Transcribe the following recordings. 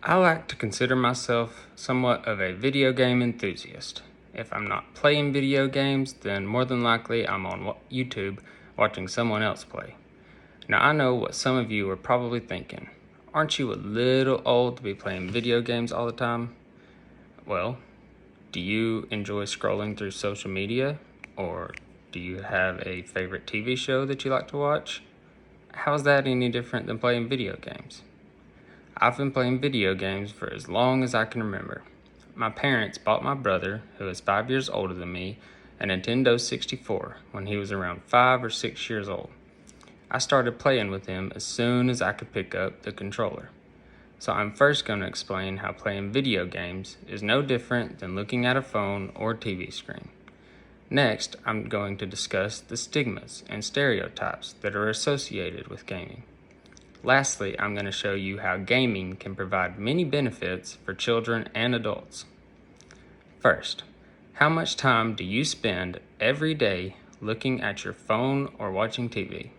I like to consider myself somewhat of a video game enthusiast. If I'm not playing video games, then more than likely I'm on YouTube watching someone else play. Now, I know what some of you are probably thinking. Aren't you a little old to be playing video games all the time? Well, do you enjoy scrolling through social media? Or do you have a favorite TV show that you like to watch? How's that any different than playing video games? I've been playing video games for as long as I can remember. My parents bought my brother, who is 5 years older than me, a Nintendo 64 when he was around 5 or 6 years old. I started playing with him as soon as I could pick up the controller. So I'm first going to explain how playing video games is no different than looking at a phone or TV screen. Next, I'm going to discuss the stigmas and stereotypes that are associated with gaming. Lastly, I'm going to show you how gaming can provide many benefits for children and adults. First, how much time do you spend every day looking at your phone or watching TV?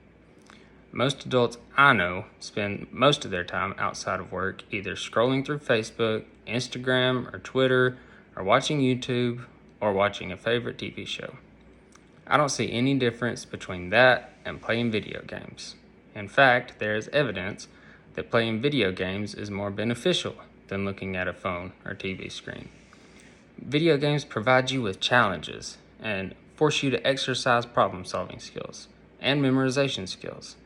Most adults I know spend most of their time outside of work either scrolling through Facebook, Instagram, or Twitter, or watching YouTube, or watching a favorite TV show. I don't see any difference between that and playing video games. In fact, there is evidence that playing video games is more beneficial than looking at a phone or TV screen. Video games provide you with challenges and force you to exercise problem-solving skills and memorization skills.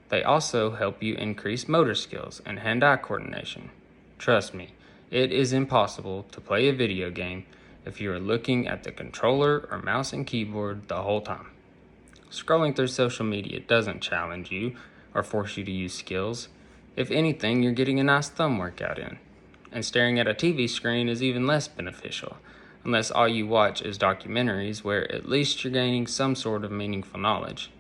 They also help you increase motor skills and hand-eye coordination. Trust me, it is impossible to play a video game if you are looking at the controller or mouse and keyboard the whole time. Scrolling through social media doesn't challenge you or force you to use skills. If anything, you're getting a nice thumb workout in. And staring at a TV screen is even less beneficial, unless all you watch is documentaries where at least you're gaining some sort of meaningful knowledge.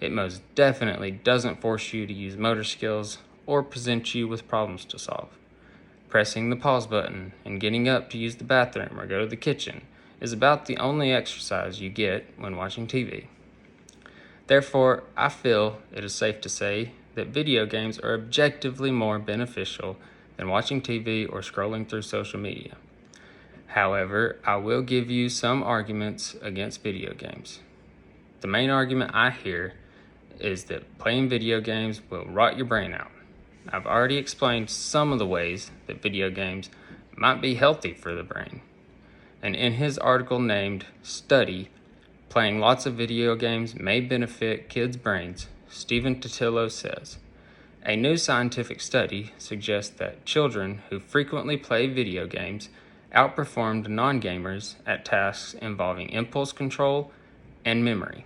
It most definitely doesn't force you to use motor skills or present you with problems to solve. Pressing the pause button and getting up to use the bathroom or go to the kitchen is about the only exercise you get when watching TV. Therefore, I feel it is safe to say that video games are objectively more beneficial than watching TV or scrolling through social media. However, I will give you some arguments against video games. The main argument I hear is that playing video games will rot your brain out. I've already explained some of the ways that video games might be healthy for the brain. And in his article named Study, Playing Lots of Video Games May Benefit Kids' Brains, Stephen Totilo says, a new scientific study suggests that children who frequently play video games outperformed non-gamers at tasks involving impulse control and memory.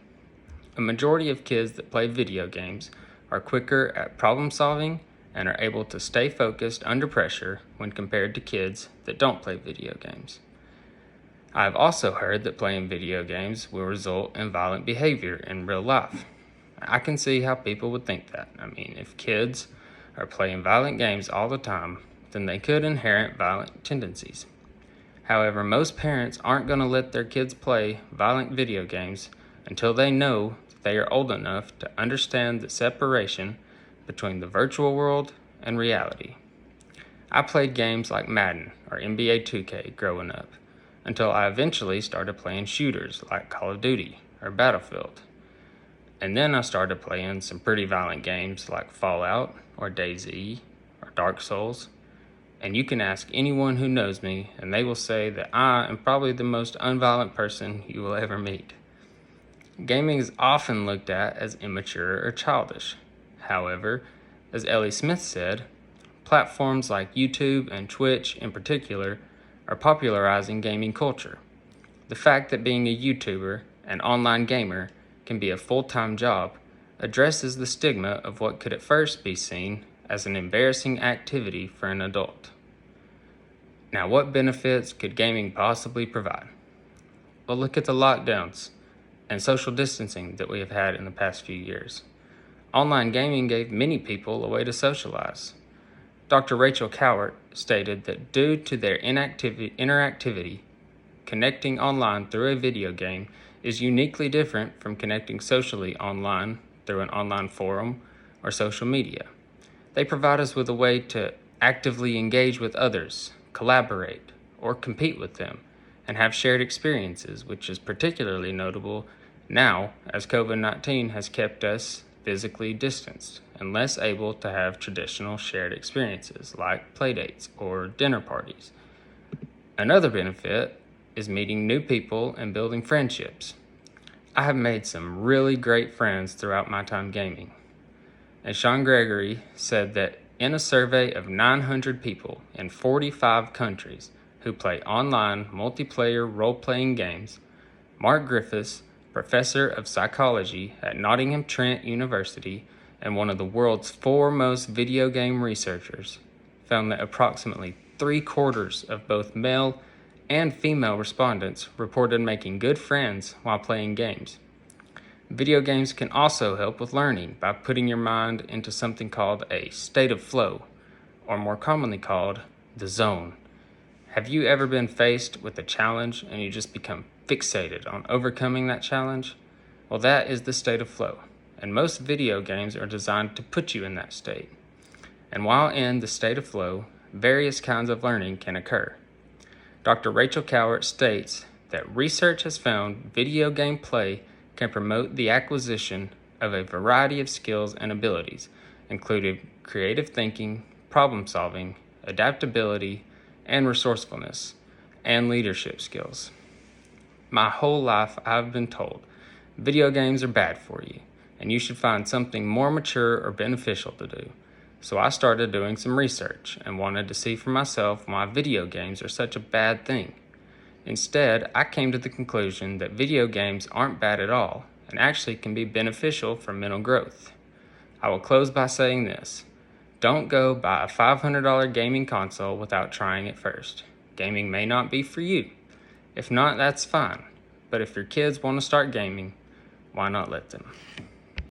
A majority of kids that play video games are quicker at problem solving and are able to stay focused under pressure when compared to kids that don't play video games. I've also heard that playing video games will result in violent behavior in real life. I can see how people would think that. I mean, if kids are playing violent games all the time, then they could inherit violent tendencies. However, most parents aren't going to let their kids play violent video games until they know that they are old enough to understand the separation between the virtual world and reality. I played games like Madden or NBA 2K growing up, until I eventually started playing shooters like Call of Duty or Battlefield. And then I started playing some pretty violent games like Fallout or DayZ or Dark Souls. And you can ask anyone who knows me and they will say that I am probably the most unviolent person you will ever meet. Gaming is often looked at as immature or childish. However, as Ellie Smith said, platforms like YouTube and Twitch in particular are popularizing gaming culture. The fact that being a YouTuber and online gamer can be a full-time job addresses the stigma of what could at first be seen as an embarrassing activity for an adult. Now, what benefits could gaming possibly provide? Well, look at the lockdowns and social distancing that we have had in the past few years. Online gaming gave many people a way to socialize. Dr. Rachel Cowart stated that due to their interactivity, connecting online through a video game is uniquely different from connecting socially online through an online forum or social media. They provide us with a way to actively engage with others, collaborate, or compete with them, and have shared experiences, which is particularly notable now as COVID-19 has kept us physically distanced and less able to have traditional shared experiences like playdates or dinner parties. Another benefit is meeting new people and building friendships. I have made some really great friends throughout my time gaming. And Sean Gregory said that in a survey of 900 people in 45 countries who play online multiplayer role-playing games, Mark Griffiths, professor of psychology at Nottingham Trent University and one of the world's foremost video game researchers, found that approximately 3/4 of both male and female respondents reported making good friends while playing games. Video games can also help with learning by putting your mind into something called a state of flow, or more commonly called the zone. Have you ever been faced with a challenge and you just become fixated on overcoming that challenge? Well, that is the state of flow, and most video games are designed to put you in that state. And while in the state of flow, various kinds of learning can occur. Dr. Rachel Cowart states that research has found video game play can promote the acquisition of a variety of skills and abilities, including creative thinking, problem solving, adaptability, and resourcefulness, and leadership skills. My whole life I've been told video games are bad for you, and you should find something more mature or beneficial to do. So I started doing some research and wanted to see for myself why video games are such a bad thing. Instead, I came to the conclusion that video games aren't bad at all and actually can be beneficial for mental growth. I will close by saying this. Don't go buy a $500 gaming console without trying it first. Gaming may not be for you. If not, that's fine. But if your kids want to start gaming, why not let them?